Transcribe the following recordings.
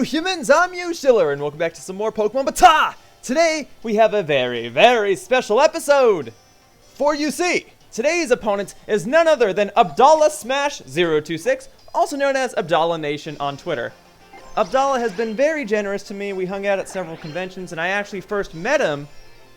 Hello humans, I'm Yoshiller, and welcome back to some more Pokemon BATAW! Today, we have a very, very special episode for UC. Today's opponent is none other than Abdallah Smash 026, also known as Abdallah Nation on Twitter. Abdallah has been very generous to me. We hung out at several conventions, and I actually first met him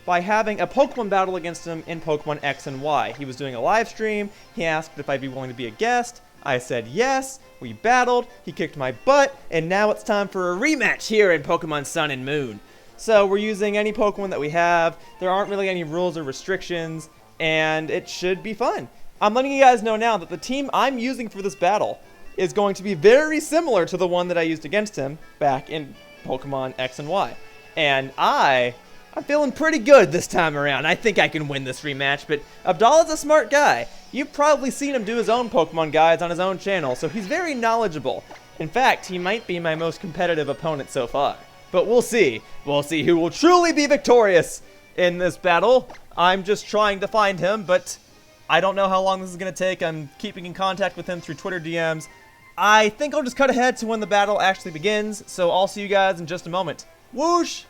by having a Pokemon battle against him in Pokemon X and Y. He was doing a live stream. He asked if I'd be willing to be a guest. I said yes. We battled. He kicked my butt, and now it's time for a rematch here in Pokemon Sun and Moon. So we're using any Pokemon that we have. There aren't really any rules or restrictions, and it should be fun. I'm letting you guys know now that the team I'm using for this battle is going to be very similar to the one that I used against him back in Pokemon X and Y. And I'm feeling pretty good this time around. I think I can win this rematch, but Abdallah's a smart guy. You've probably seen him do his own Pokemon guides on his own channel, so he's very knowledgeable. In fact, he might be my most competitive opponent so far. But we'll see. We'll see who will truly be victorious in this battle. I'm just trying to find him, but I don't know how long this is going to take. I'm keeping in contact with him through Twitter DMs. I think I'll just cut ahead to when the battle actually begins, so I'll see you guys in just a moment. Whoosh!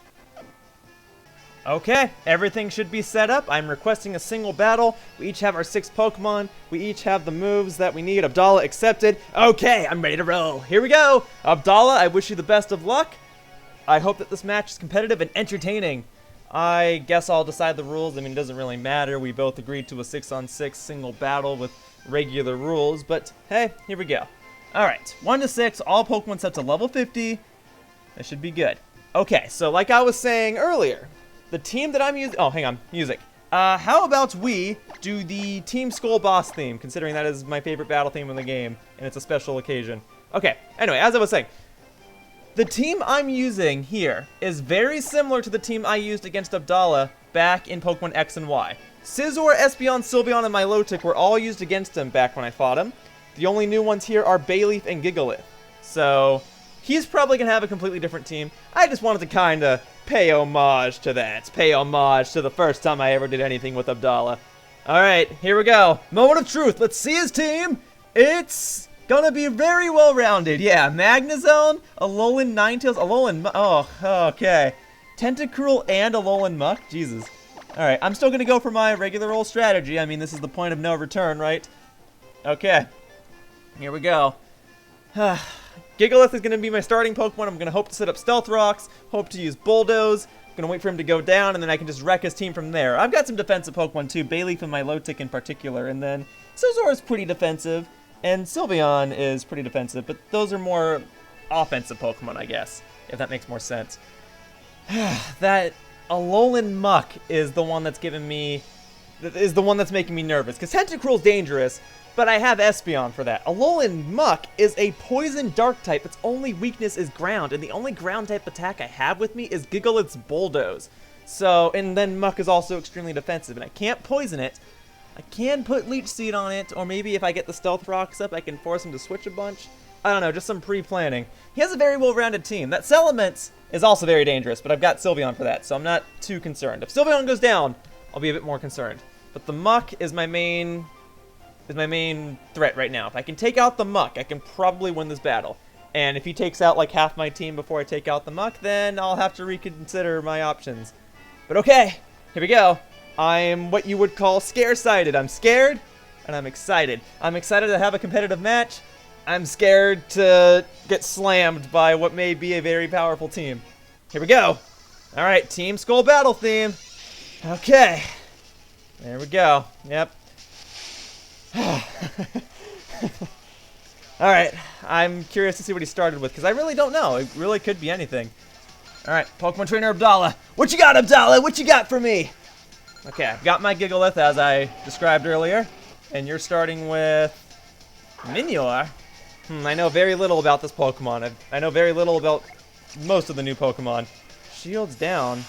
Okay, everything should be set up. I'm requesting a single battle. We each have our 6 Pokemon. We each have the moves that we need. Abdallah accepted. Okay, I'm ready to roll. Here we go. Abdallah, I wish you the best of luck. I hope that this match is competitive and entertaining. I guess I'll decide the rules. I mean, it doesn't really matter. We both agreed to a 6-on-6 single battle with regular rules, but hey, here we go. Alright, 1 to 6, all Pokemon set to level 50. That should be good. Okay, so like I was saying earlier, the team that I'm using... Oh, hang on. Music. How about we do the Team Skull Boss theme, considering that is my favorite battle theme in the game, and it's a special occasion. Okay, anyway, as I was saying, the team I'm using here is very similar to the team I used against Abdallah back in Pokemon X and Y. Scizor, Espeon, Sylveon, and Milotic were all used against him back when I fought him. The only new ones here are Bayleaf and Gigalith. So he's probably going to have a completely different team. I just wanted to kind of pay homage to that. Pay homage to the first time I ever did anything with Abdallah. Alright, here we go. Moment of truth. Let's see his team. It's gonna be very well-rounded. Yeah, Magnezone, Alolan Ninetales, Alolan... Oh, okay. Tentacruel and Alolan Muck. Jesus. Alright, I'm still gonna go for my regular old strategy. I mean, this is the point of no return, right? Okay. Here we go. Gigalith is going to be my starting Pokemon. I'm going to hope to set up Stealth Rocks, hope to use Bulldoze. I'm going to wait for him to go down, and then I can just wreck his team from there. I've got some defensive Pokemon too, Bayleaf and Milotic in particular, and then Scizor is pretty defensive, and Sylveon is pretty defensive, but those are more offensive Pokemon, I guess, if that makes more sense. That Alolan Muck is the one that's making me nervous, because Tentacruel's dangerous, but I have Espeon for that. Alolan Muck is a poison dark type. Its only weakness is ground, and the only ground type attack I have with me is Gigalith's Bulldoze. So, and then Muck is also extremely defensive, and I can't poison it. I can put Leech Seed on it, or maybe if I get the Stealth Rocks up, I can force him to switch a bunch. I don't know, just some pre-planning. He has a very well-rounded team. That Salamence is also very dangerous, but I've got Sylveon for that, so I'm not too concerned. If Sylveon goes down, I'll be a bit more concerned. But the Muck is my main threat right now. If I can take out the Muck, I can probably win this battle. And if he takes out like half my team before I take out the Muck, then I'll have to reconsider my options. But okay, here we go. I'm what you would call scare-sighted. I'm scared, and I'm excited. I'm excited to have a competitive match. I'm scared to get slammed by what may be a very powerful team. Here we go. Alright, Team Skull battle theme. Okay. There we go. Yep. Alright, I'm curious to see what he started with, because I really don't know. It really could be anything. Alright, Pokemon Trainer Abdallah. What you got, Abdallah? What you got for me? Okay, I've got my Gigalith, as I described earlier. And you're starting with Minior. I know very little about this Pokemon. I know very little about most of the new Pokemon. Shield's down.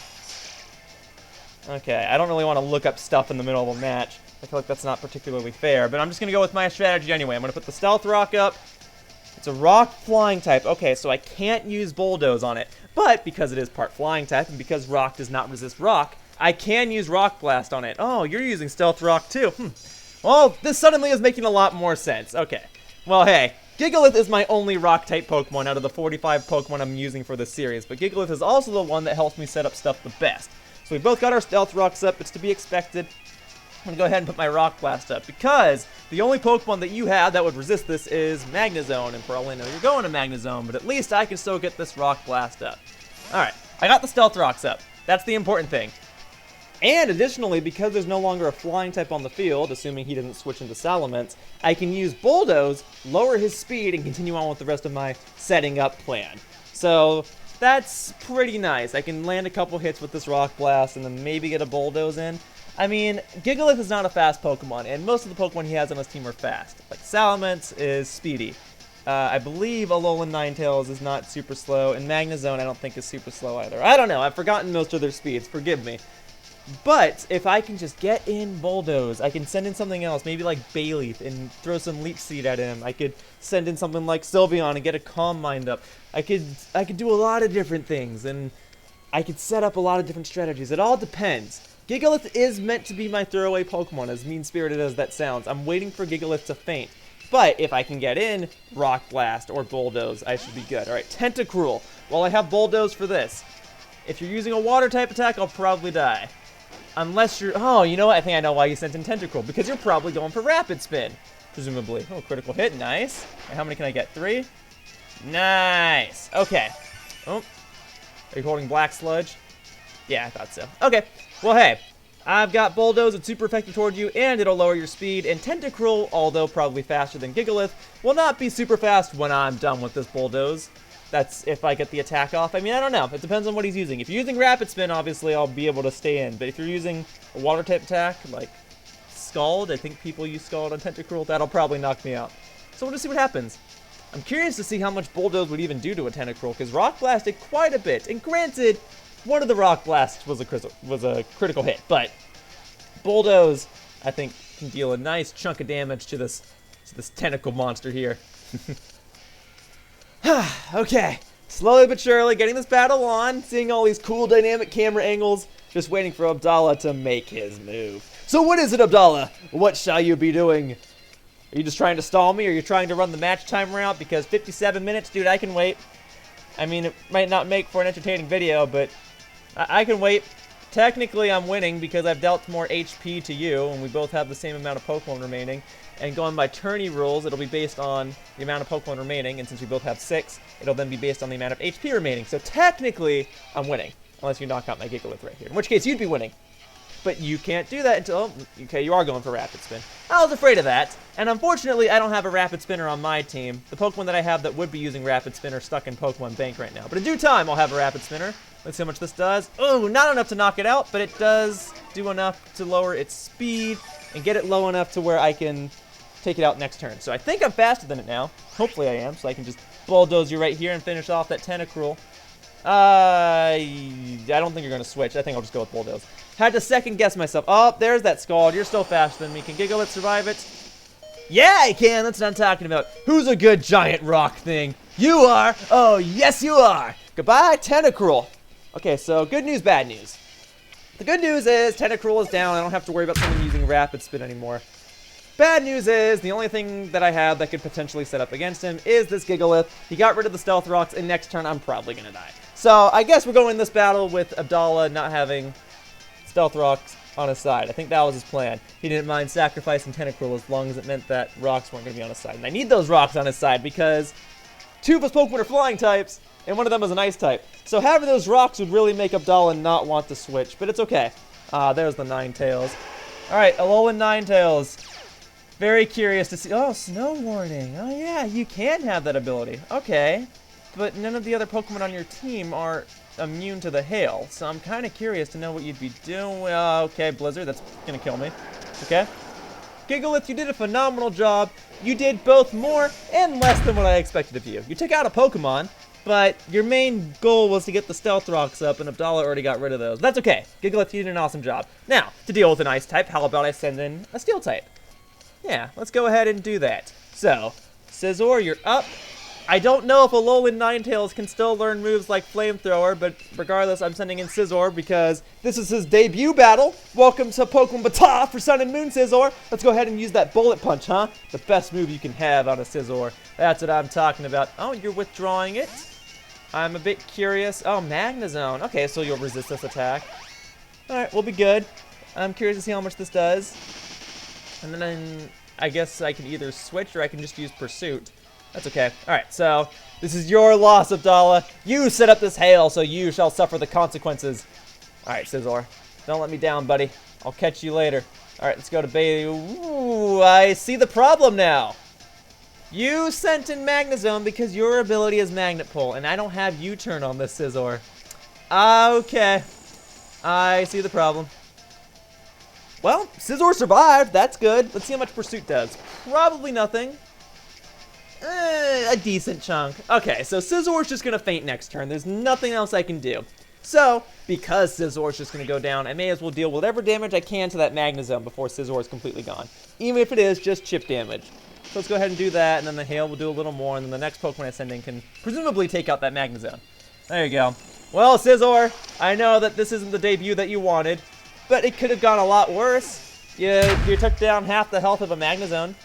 Okay, I don't really want to look up stuff in the middle of a match. I feel like that's not particularly fair, but I'm just going to go with my strategy anyway. I'm going to put the Stealth Rock up. It's a Rock Flying type. Okay, so I can't use Bulldoze on it, but because it is part Flying type and because Rock does not resist Rock, I can use Rock Blast on it. Oh, you're using Stealth Rock too. Well, this suddenly is making a lot more sense. Okay. Well, hey, Gigalith is my only rock-type Pokemon out of the 45 Pokemon I'm using for this series, but Gigalith is also the one that helps me set up stuff the best. So we both got our Stealth Rocks up. It's to be expected. I'm going to go ahead and put my Rock Blast up, because the only Pokemon that you have that would resist this is Magnezone, and for all I know, you're going to Magnezone, but at least I can still get this Rock Blast up. Alright, I got the Stealth Rocks up. That's the important thing. And additionally, because there's no longer a flying type on the field, assuming he didn't switch into Salamence, I can use Bulldoze, lower his speed, and continue on with the rest of my setting up plan. So that's pretty nice. I can land a couple hits with this Rock Blast and then maybe get a Bulldoze in. I mean, Gigalith is not a fast Pokemon, and most of the Pokemon he has on his team are fast. Like, Salamence is speedy. I believe Alolan Ninetales is not super slow, and Magnezone I don't think is super slow either. I don't know, I've forgotten most of their speeds, forgive me. But if I can just get in Bulldoze, I can send in something else, maybe like Bayleaf, and throw some Leech Seed at him. I could send in something like Sylveon and get a Calm Mind up. I could do a lot of different things, and I could set up a lot of different strategies. It all depends. Gigalith is meant to be my throwaway Pokemon, as mean-spirited as that sounds. I'm waiting for Gigalith to faint. But if I can get in Rock Blast or Bulldoze, I should be good. Alright, Tentacruel. Well, I have Bulldoze for this. If you're using a Water-type attack, I'll probably die. Unless you're... Oh, you know what? I think I know why you sent in Tentacruel. Because you're probably going for Rapid Spin, presumably. Oh, critical hit. Nice. And how many can I get? 3? Nice. Okay. Oh. Are you holding Black Sludge? Yeah, I thought so. Okay. Well, hey. I've got Bulldoze. It's super effective toward you, and it'll lower your speed. And Tentacruel, although probably faster than Gigalith, will not be super fast when I'm done with this Bulldoze. That's if I get the attack off. I mean, I don't know. It depends on what he's using. If you're using Rapid Spin, obviously, I'll be able to stay in. But if you're using a Water-type attack, like Scald, I think people use Scald on Tentacruel, that'll probably knock me out. So we'll just see what happens. I'm curious to see how much Bulldoze would even do to a Tentacruel, because Rock Blast did quite a bit. And granted, one of the Rock Blasts was a critical hit, but Bulldoze, I think, can deal a nice chunk of damage to this tentacle monster here. Okay, slowly but surely getting this battle on, seeing all these cool dynamic camera angles, just waiting for Abdallah to make his move. So what is it, Abdallah? What shall you be doing? Are you just trying to stall me, or are you trying to run the match timer out? Because 57 minutes, dude, I can wait. I mean, it might not make for an entertaining video, but I can wait. Technically, I'm winning because I've dealt more HP to you, and we both have the same amount of Pokemon remaining. And going by tourney rules, it'll be based on the amount of Pokemon remaining, and since we both have 6, it'll then be based on the amount of HP remaining. So technically, I'm winning, unless you knock out my Gigalith right here, in which case you'd be winning. But you can't do that until... Okay, you are going for Rapid Spin. I was afraid of that, and unfortunately, I don't have a Rapid Spinner on my team. The Pokemon that I have that would be using Rapid Spinner are stuck in Pokemon Bank right now. But in due time, I'll have a Rapid Spinner. Let's see how much this does. Oh, not enough to knock it out, but it does do enough to lower its speed and get it low enough to where I can take it out next turn. So I think I'm faster than it now. Hopefully I am, so I can just Bulldoze you right here and finish off that Tentacruel. I don't think you're going to switch. I think I'll just go with Bulldoze. Had to second guess myself. Oh, there's that Scald. You're still faster than me. Can Gigalith survive it? Yeah, I can. That's what I'm talking about. Who's a good giant rock thing? You are. Oh, yes, you are. Goodbye, Tentacruel. Okay, so good news, bad news. The good news is Tentacruel is down. I don't have to worry about someone using Rapid Spin anymore. Bad news is the only thing that I have that could potentially set up against him is this Gigalith. He got rid of the Stealth Rocks, and next turn I'm probably going to die. So I guess we're going in this battle with Abdallah not having Stealth Rocks on his side. I think that was his plan. He didn't mind sacrificing Tentacruel as long as it meant that rocks weren't going to be on his side. And I need those rocks on his side because 2 of his Pokemon are flying types, and one of them is an ice type. So having those rocks would really make Abdallah not want to switch, but it's okay. There's the Ninetales. Alright, Alolan Ninetales. Very curious to see. Oh, Snow Warning. Oh, yeah, you can have that ability. Okay. But none of the other Pokemon on your team are immune to the hail, so I'm kind of curious to know what you'd be doing. Okay, Blizzard, that's going to kill me. Okay. Gigalith, you did a phenomenal job. You did both more and less than what I expected of you. You took out a Pokemon, but your main goal was to get the Stealth Rocks up, and Abdallah already got rid of those. That's okay. Gigalith, you did an awesome job. Now, to deal with an Ice type, how about I send in a Steel type? Yeah, let's go ahead and do that. So, Scizor, you're up. I don't know if Alolan Ninetales can still learn moves like Flamethrower, but regardless, I'm sending in Scizor because this is his debut battle. Welcome to Pokemon BATAW for Sun and Moon, Scizor. Let's go ahead and use that Bullet Punch, huh? The best move you can have on a Scizor. That's what I'm talking about. Oh, you're withdrawing it? I'm a bit curious. Oh, Magnezone. Okay, so you'll resist this attack. Alright, we'll be good. I'm curious to see how much this does. And then I guess I can either switch or I can just use Pursuit. That's okay. Alright, so this is your loss, Abdallah. You set up this hail, so you shall suffer the consequences. Alright, Scizor. Don't let me down, buddy. I'll catch you later. Alright, let's go to Bailey. Ooh, I see the problem now. You sent in Magnezone because your ability is Magnet Pull, and I don't have U-turn on this Scizor. Okay. I see the problem. Well, Scizor survived. That's good. Let's see how much Pursuit does. Probably nothing. A decent chunk. Okay, so Scizor's just going to faint next turn. There's nothing else I can do. So, because Scizor's just going to go down, I may as well deal whatever damage I can to that Magnezone before Scizor is completely gone. Even if it is just chip damage. So let's go ahead and do that, and then the Hail will do a little more, and then the next Pokemon I send in can presumably take out that Magnezone. There you go. Well, Scizor, I know that this isn't the debut that you wanted, but it could have gone a lot worse. You took down half the health of a Magnezone.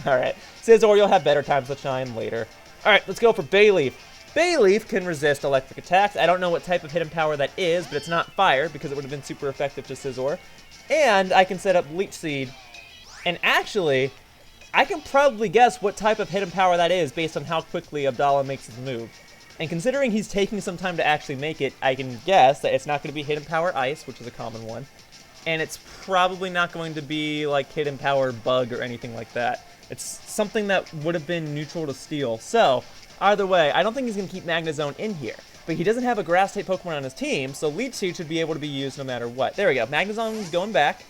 Alright, Scizor, you'll have better times to shine later. Alright, let's go for Bayleaf. Bayleaf can resist electric attacks. I don't know what type of hidden power that is, but it's not fire, because it would have been super effective to Scizor. And I can set up Leech Seed. And actually, I can probably guess what type of hidden power that is based on how quickly Abdallah makes his move. And considering he's taking some time to actually make it, I can guess that it's not going to be hidden power Ice, which is a common one. And it's probably not going to be like hidden power Bug or anything like that. It's something that would have been neutral to Steel. So, either way, I don't think he's going to keep Magnezone in here. But he doesn't have a Grass-type Pokemon on his team, so Leech Seed should be able to be used no matter what. There we go. Magnezone's going back.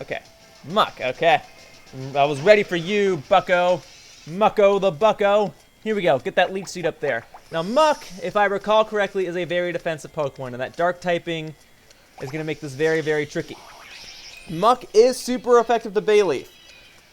Okay. Muck, okay. I was ready for you, bucko. Mucko the bucko. Here we go. Get that Leech Seed up there. Now, Muck, if I recall correctly, is a very defensive Pokemon, and that Dark typing is going to make this very, very tricky. Muck is super effective to Bayleaf.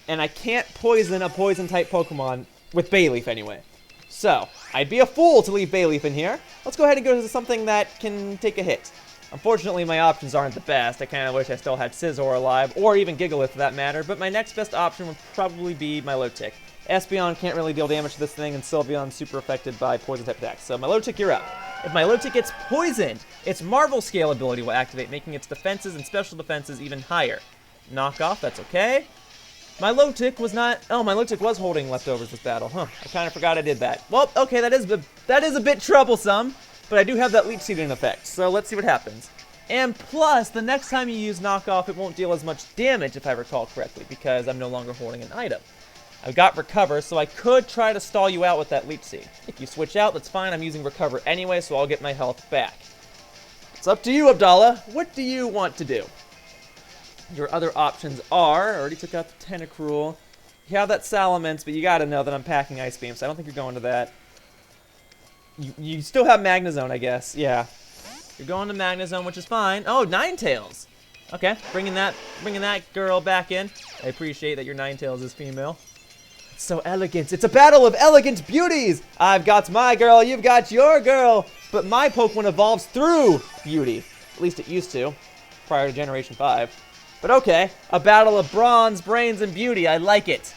And I can't poison a poison-type Pokemon with Bayleaf anyway. So, I'd be a fool to leave Bayleaf in here. Let's go ahead and go to something that can take a hit. Unfortunately, my options aren't the best. I kind of wish I still had Scizor alive, or even Gigalith for that matter, but my next best option would probably be Milotic. Espeon can't really deal damage to this thing, and Sylveon's super affected by poison-type attacks. So, Milotic, you're up. If Milotic gets poisoned, its Marvel Scale ability will activate, making its defenses and special defenses even higher. Knockoff, that's okay. Milotic was not... Oh, Milotic was holding leftovers this battle. Huh, I kind of forgot I did that. Well, okay, that is a bit troublesome, but I do have that Leech Seed in effect, so let's see what happens. And plus, the next time you use Knockoff, it won't deal as much damage, if I recall correctly, because I'm no longer holding an item. I've got Recover, so I could try to stall you out with that Leech Seed. If you switch out, that's fine. I'm using Recover anyway, so I'll get my health back. It's up to you, Abdallah. What do you want to do? Your other options are... I already took out the Tentacruel. You have that Salamence, but you gotta know that I'm packing Ice Beam, so I don't think you're going to that. You still have Magnezone, I guess. Yeah. You're going to Magnezone, which is fine. Oh, Ninetales. Okay, bringing that girl back in. I appreciate that your Ninetales is female. It's so elegant. It's a battle of elegant beauties. I've got my girl, you've got your girl. But my Pokemon evolves through beauty. At least it used to, prior to Generation 5. But okay, a battle of bronze, brains, and beauty. I like it.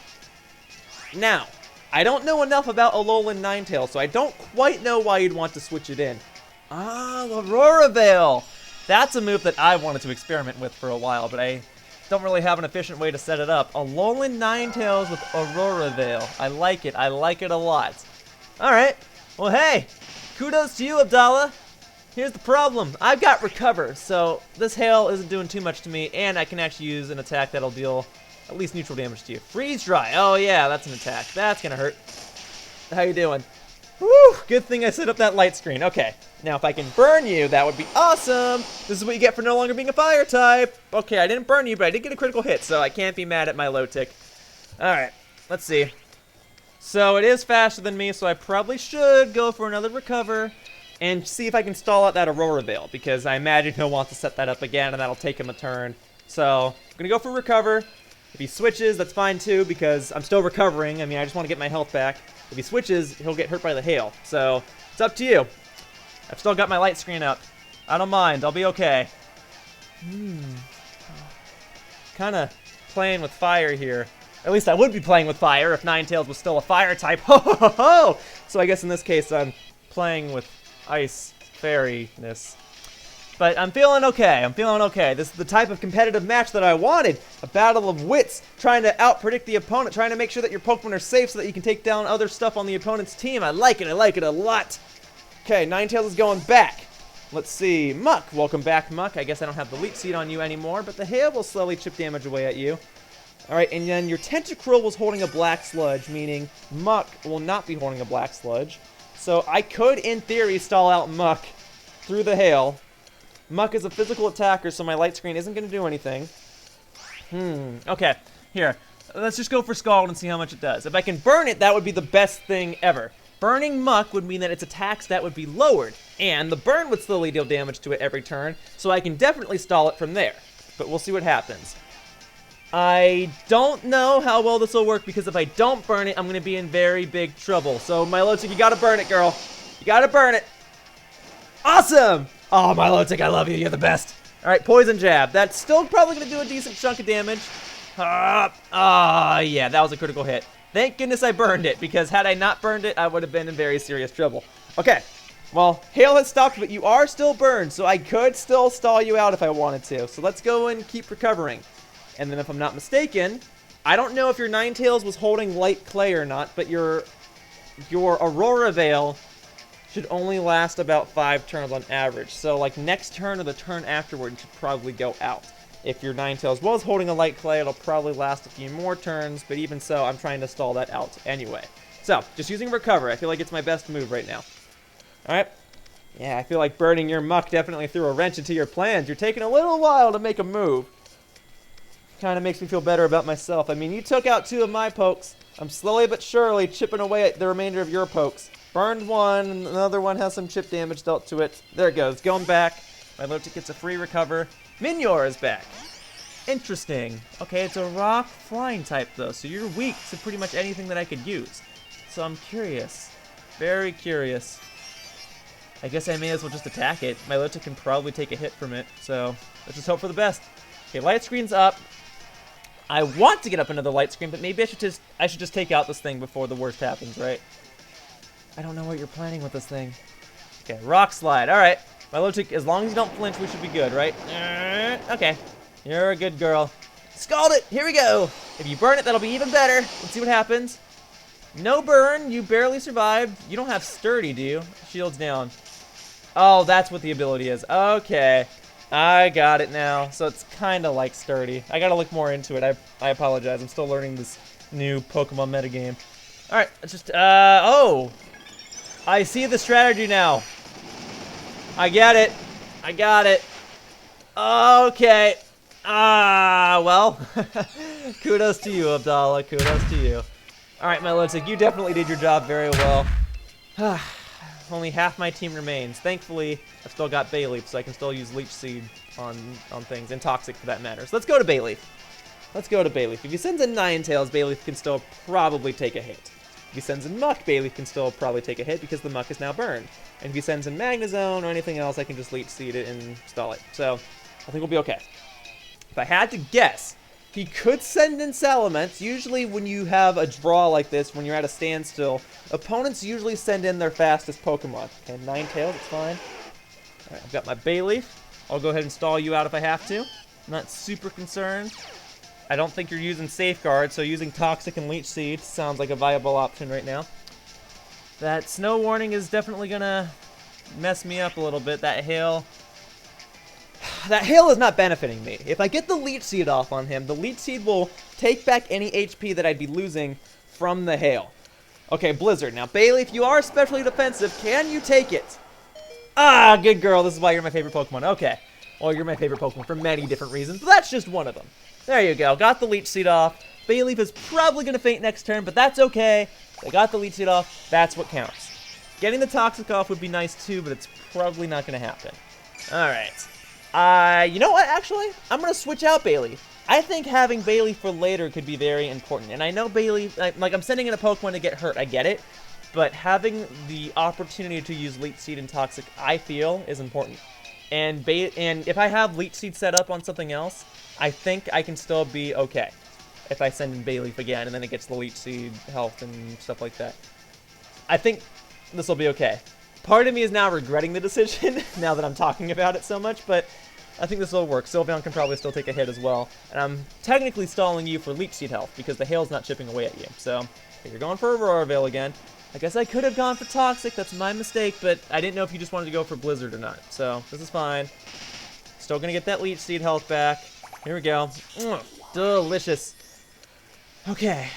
Now, I don't know enough about Alolan Ninetales, so I don't quite know why you'd want to switch it in. Ah, Aurora Veil. That's a move that I wanted to experiment with for a while, but I don't really have an efficient way to set it up. Alolan Ninetales with Aurora Veil. I like it. I like it a lot. Alright. Well, hey. Kudos to you, Abdallah. Here's the problem. I've got Recover, so this Hail isn't doing too much to me, and I can actually use an attack that'll deal at least neutral damage to you. Freeze Dry. Oh, yeah, that's an attack. That's gonna hurt. How you doing? Woo! Good thing I set up that light screen. Okay. Now, if I can burn you, that would be awesome. This is what you get for no longer being a fire type. Okay, I didn't burn you, but I did get a critical hit, so I can't be mad at my Milotic. Alright, let's see. So, it is faster than me, so I probably should go for another Recover and see if I can stall out that Aurora Veil, because I imagine he'll want to set that up again, and that'll take him a turn. So, I'm going to go for Recover. If he switches, that's fine too, because I'm still recovering. I mean, I just want to get my health back. If he switches, he'll get hurt by the hail. So, it's up to you. I've still got my light screen up. I don't mind. I'll be okay. Kind of playing with fire here. At least I would be playing with fire if Ninetales was still a fire type. Ho ho ho ho! So I guess in this case I'm playing with ice fairy-ness. But I'm feeling okay. I'm feeling okay. This is the type of competitive match that I wanted. A battle of wits, trying to out-predict the opponent, trying to make sure that your Pokemon are safe so that you can take down other stuff on the opponent's team. I like it. I like it a lot. Okay, Ninetales is going back. Let's see. Muck. Welcome back, Muck. I guess I don't have the Leech Seed on you anymore, but the hail will slowly chip damage away at you. Alright, and then your Tentacruel was holding a Black Sludge, meaning Muck will not be holding a Black Sludge. So I could, in theory, stall out Muck through the hail. Muck is a physical attacker, so my light screen isn't going to do anything. Okay. Here. Let's just go for Scald and see how much it does. If I can burn it, that would be the best thing ever. Burning Muck would mean that its attack stat would be lowered, and the burn would slowly deal damage to it every turn, so I can definitely stall it from there. But we'll see what happens. I don't know how well this will work, because if I don't burn it, I'm going to be in very big trouble. So, Milotic, you got to burn it, girl. You got to burn it. Awesome! Oh, Milotic, I love you. You're the best. All right, Poison Jab. That's still probably going to do a decent chunk of damage. Yeah, that was a critical hit. Thank goodness I burned it, because had I not burned it, I would have been in very serious trouble. Okay, well, hail has stopped, but you are still burned, so I could still stall you out if I wanted to. So let's go and keep recovering. And then if I'm not mistaken, I don't know if your Ninetales was holding Light Clay or not, but your Aurora Veil should only last about 5 turns on average. So like next turn or the turn afterward, it should probably go out. If your Ninetales was holding a Light Clay, it'll probably last a few more turns, but even so, I'm trying to stall that out anyway. So, just using Recover. I feel like it's my best move right now. Alright. Yeah, I feel like burning your Muck definitely threw a wrench into your plans. You're taking a little while to make a move. Kind of makes me feel better about myself. I mean, you took out 2 of my pokes. I'm slowly but surely chipping away at the remainder of your pokes. Burned one, and another one has some chip damage dealt to it. There it goes, going back. Milotic gets a free recover. Minior is back. Interesting. Okay, it's a rock flying type though, so you're weak to pretty much anything that I could use. So I'm curious. Very curious. I guess I may as well just attack it. Milotic can probably take a hit from it, so let's just hope for the best. Okay, light screen's up. I want to get up another light screen, but maybe I should just take out this thing before the worst happens, right? I don't know what you're planning with this thing. Okay, rock slide. All right. Milotic, as long as you don't flinch, we should be good, right? Okay. You're a good girl. Scald it! Here we go! If you burn it, that'll be even better. Let's see what happens. No burn. You barely survived. You don't have sturdy, do you? Shield's down. Oh, that's what the ability is. Okay. I got it now. So it's kind of like sturdy. I gotta look more into it. I apologize. I'm still learning this new Pokemon metagame. Alright, let's just, oh! I see the strategy now. I get it. I got it. Okay. Well. Kudos to you, Abdallah. Kudos to you. Alright, Milotic, you definitely did your job very well. Only half my team remains. Thankfully, I've still got Bayleaf, so I can still use Leech Seed on things, and Toxic for that matter. So let's go to Bayleaf. Let's go to Bayleaf. If he sends in Ninetales, Bayleaf can still probably take a hit. If he sends in Muck, Bayleaf can still probably take a hit because the Muck is now burned. And if he sends in Magnezone or anything else, I can just Leech Seed it and stall it. So I think we'll be okay. If I had to guess, he could send in Salamence. Usually when you have a draw like this, when you're at a standstill, opponents usually send in their fastest Pokemon. Okay, Ninetales, it's fine. Alright, I've got my Bayleaf. I'll go ahead and stall you out if I have to. I'm not super concerned. I don't think you're using Safeguard, so using Toxic and Leech Seed sounds like a viable option right now. That Snow Warning is definitely gonna mess me up a little bit. That Hail is not benefiting me. If I get the Leech Seed off on him, the Leech Seed will take back any HP that I'd be losing from the Hail. Okay, Blizzard. Now, Bayleaf, you are especially defensive. Can you take it? Ah, good girl. This is why you're my favorite Pokemon. Okay. Well, you're my favorite Pokemon for many different reasons, but that's just one of them. There you go. Got the Leech Seed off. Bayleaf is probably going to faint next turn, but that's okay. I got the Leech Seed off. That's what counts. Getting the Toxic off would be nice too, but it's probably not going to happen. All right. You know what, actually? I'm going to switch out Bayleaf. I think having Bailey for later could be very important. And I know Bailey, like I'm sending in a Pokemon to get hurt, I get it. But having the opportunity to use Leech Seed and Toxic, I feel, is important. And if I have Leech Seed set up on something else, I think I can still be okay if I send in Bayleaf again, and then it gets the Leech Seed health and stuff like that. I think this will be okay. Part of me is now regretting the decision, now that I'm talking about it so much, but I think this will work. Sylveon can probably still take a hit as well. And I'm technically stalling you for Leech Seed health, because the hail's not chipping away at you. So, if you're going for Aurora Veil again. I guess I could have gone for Toxic, that's my mistake, but I didn't know if you just wanted to go for Blizzard or not. So, this is fine. Still gonna get that Leech Seed health back. Here we go. Delicious. Okay.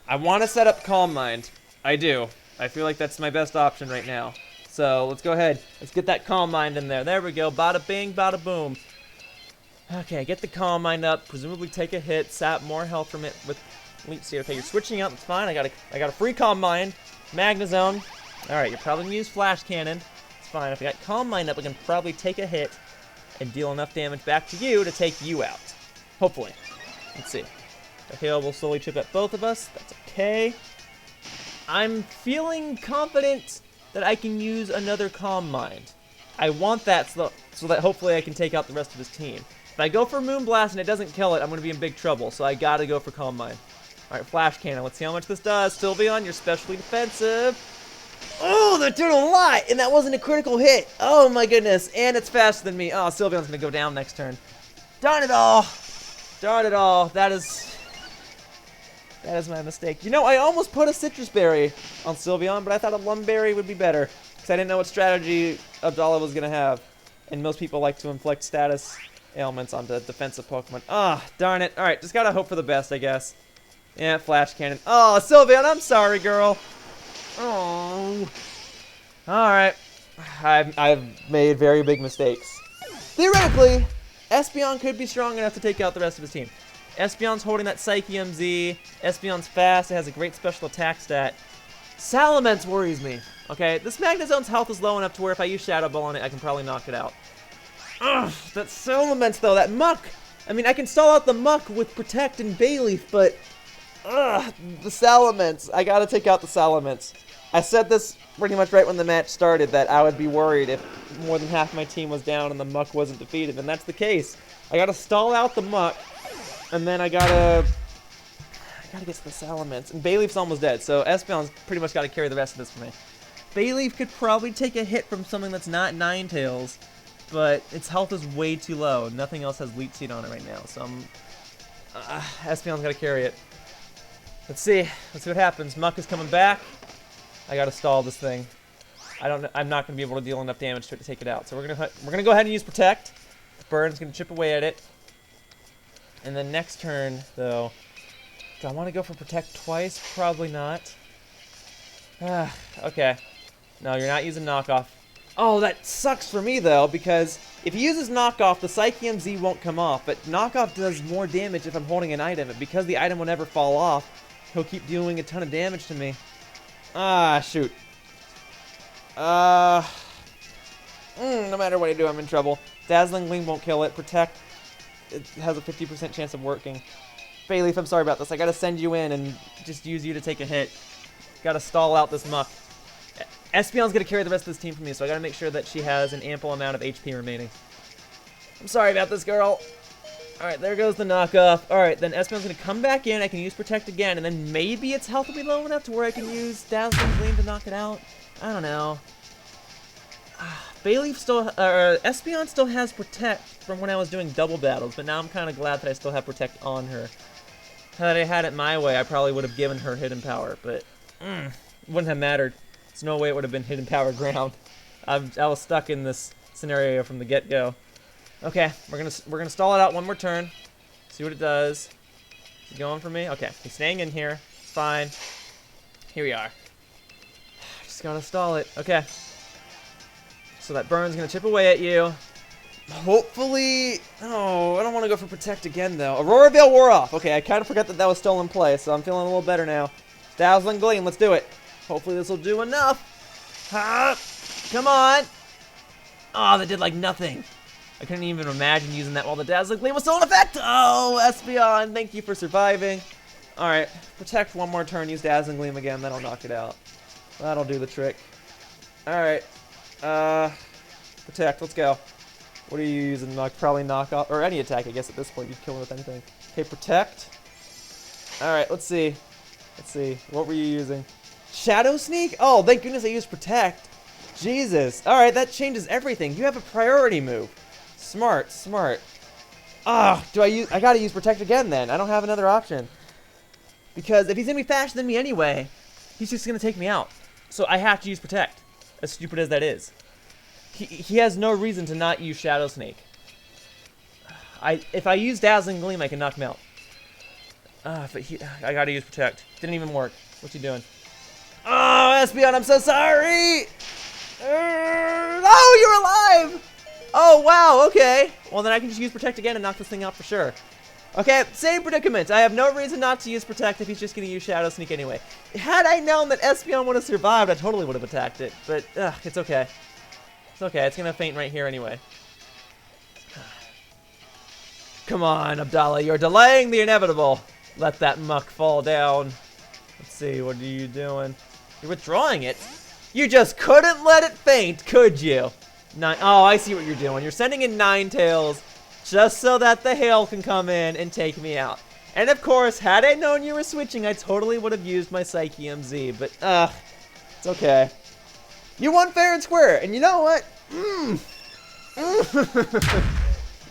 I want to set up Calm Mind. I do. I feel like that's my best option right now. So, let's go ahead. Let's get that Calm Mind in there. There we go. Bada bing, bada boom. Okay, get the Calm Mind up. Presumably take a hit. Sap more health from it with Leech Seed. Okay, you're switching out. That's fine. I got a free Calm Mind. Magnezone. Alright, you're probably going to use Flash Cannon. It's fine. If I got Calm Mind up, I can probably take a hit and deal enough damage back to you to take you out. Hopefully. Let's see. The hail will slowly chip at both of us. That's okay. I'm feeling confident that I can use another Calm Mind. I want that so that hopefully I can take out the rest of his team. If I go for Moonblast and it doesn't kill it, I'm going to be in big trouble, so I gotta go for Calm Mind. Alright, Flash Cannon. Let's see how much this does. Sylveon, you're specially defensive. Oh, that did a lot! And that wasn't a critical hit. Oh my goodness. And it's faster than me. Oh, Sylveon's going to go down next turn. Darn it all. Darn it all. That is my mistake. You know, I almost put a Citrus Berry on Sylveon, but I thought a Lumberry would be better. Because I didn't know what strategy Abdallah was going to have. And most people like to inflict status ailments onto defensive Pokemon. Ah, darn it. Alright, just gotta hope for the best, I guess. Yeah, Flash Cannon. Oh, Sylveon, I'm sorry, girl. Oh. Alright. I've made very big mistakes. Theoretically, Espeon could be strong enough to take out the rest of his team. Espeon's holding that Psyche MZ. Espeon's fast. It has a great special attack stat. Salamence worries me. Okay, this Magnezone's health is low enough to where if I use Shadow Ball on it, I can probably knock it out. Ugh, that Salamence though, that Muck. I mean, I can stall out the Muck with Protect and Bayleaf, but the Salamence. I gotta take out the Salamence. I said this pretty much right when the match started, that I would be worried if more than half my team was down and the Muck wasn't defeated, and that's the case. I gotta stall out the Muck, and then I gotta get to the Salamence. And Bayleaf's almost dead, so Espeon's pretty much gotta carry the rest of this for me. Bayleaf could probably take a hit from something that's not Ninetales, but its health is way too low. Nothing else has Leech Seed on it right now, so Espeon's gotta carry it. Let's see what happens. Muck is coming back. I gotta stall this thing. I'm not gonna be able to deal enough damage to it to take it out. So we're gonna go ahead and use Protect. Burn's gonna chip away at it. And then next turn, though, do I want to go for Protect twice? Probably not. Okay. No, you're not using Knockoff. Oh, that sucks for me, though, because if he uses Knockoff, the Psyche MZ won't come off, but Knockoff does more damage if I'm holding an item, and because the item will never fall off, he'll keep doing a ton of damage to me. Ah, shoot. No matter what I do, I'm in trouble. Dazzling Gleam won't kill it. Protect, it has a 50% chance of working. Bayleaf, I'm sorry about this. I gotta send you in and just use you to take a hit. Gotta stall out this Muck. Espeon's gonna carry the rest of this team for me, so I gotta make sure that she has an ample amount of HP remaining. I'm sorry about this, girl. Alright, there goes the knockoff. Alright, then Espeon's gonna come back in. I can use Protect again, and then maybe its health will be low enough to where I can use Dazzling Gleam to knock it out. I don't know. Espeon still has Protect from when I was doing double battles, but now I'm kind of glad that I still have Protect on her. Had I had it my way, I probably would have given her Hidden Power, but wouldn't have mattered. There's no way it would have been Hidden Power ground. I was stuck in this scenario from the get-go. Okay, we're gonna stall it out one more turn. See what it does. Is he going for me? Okay, he's staying in here. It's fine. Here we are. Just gotta stall it. Okay. So that Burn's gonna chip away at you. Hopefully... Oh, I don't want to go for Protect again, though. Aurora Veil wore off. Okay, I kind of forgot that was still in play, so I'm feeling a little better now. Dazzling Gleam, let's do it. Hopefully this will do enough. Come on. Oh, that did like nothing. I couldn't even imagine using that while the Dazzling Gleam was still in effect. Oh, Espeon, thank you for surviving. All right, protect one more turn, use Dazzling Gleam again, that'll knock it out. That'll do the trick. All right, protect, let's go. What are you using? Probably knock off, or any attack, I guess at this point, you'd kill him with anything. Okay, protect. All right, let's see. Let's see, what were you using? Shadow Sneak? Oh, thank goodness I used protect. Jesus. All right, that changes everything. You have a priority move. Smart, smart. Ah, I gotta use protect again then. I don't have another option. Because if he's gonna be faster than me anyway, he's just gonna take me out. So I have to use protect. As stupid as that is. He has no reason to not use Shadow Sneak. If I use Dazzling Gleam, I can knock him out. But I gotta use protect. Didn't even work. What's he doing? Oh, Espeon, I'm so sorry! Oh, you're alive! Oh, wow, okay. Well, then I can just use protect again and knock this thing out for sure. Okay, same predicament. I have no reason not to use protect if he's just gonna use Shadow Sneak anyway. Had I known that Espeon would have survived, I totally would have attacked it. But, it's okay. It's okay, it's gonna faint right here anyway. Come on, Abdallah, you're delaying the inevitable. Let that muck fall down. Let's see, what are you doing? You're withdrawing it? You just couldn't let it faint, could you? Oh, I see what you're doing. You're sending in Ninetales just so that the hail can come in and take me out. And of course, had I known you were switching, I totally would have used my Psyche MZ, but it's okay. You won fair and square, and you know what?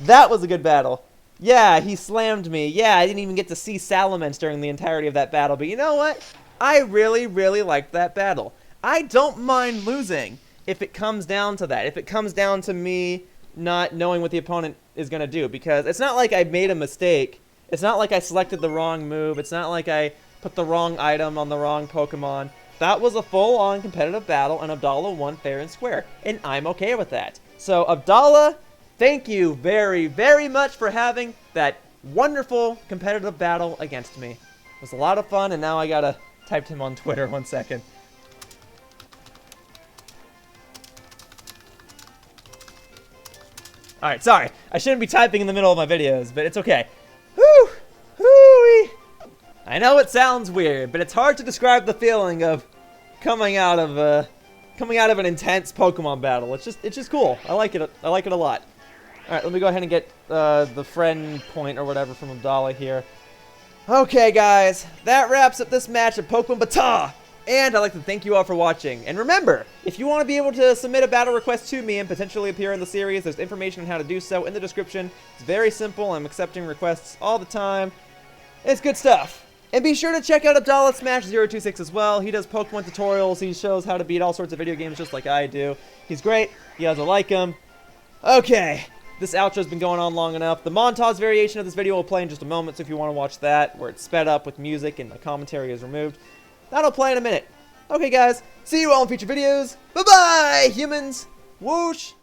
That was a good battle. Yeah, he slammed me. Yeah, I didn't even get to see Salamence during the entirety of that battle, but you know what? I really, really liked that battle. I don't mind losing if it comes down to that. If it comes down to me not knowing what the opponent is going to do, because it's not like I made a mistake. It's not like I selected the wrong move. It's not like I put the wrong item on the wrong Pokemon. That was a full-on competitive battle, and Abdallah won fair and square, and I'm okay with that. So, Abdallah, thank you very, very much for having that wonderful competitive battle against me. It was a lot of fun, and now I gotta type him on Twitter 1 second. Alright, sorry. I shouldn't be typing in the middle of my videos, but it's okay. Whew! Hoo-wee! I know it sounds weird, but it's hard to describe the feeling of coming out of an intense Pokemon battle. It's just cool. I like it. I like it a lot. Alright, let me go ahead and get the friend point or whatever from Abdallah here. Okay, guys, that wraps up this match of Pokemon BATAW! And I'd like to thank you all for watching. And remember, if you want to be able to submit a battle request to me and potentially appear in the series, there's information on how to do so in the description. It's very simple. I'm accepting requests all the time. It's good stuff. And be sure to check out Abdallah Smash 026 as well. He does Pokemon tutorials. He shows how to beat all sorts of video games just like I do. He's great. You guys will like him. Okay. This outro's been going on long enough. The montage variation of this video will play in just a moment, so if you want to watch that, where it's sped up with music and the commentary is removed, that'll play in a minute. Okay, guys. See you all in future videos. Bye-bye, humans. Whoosh.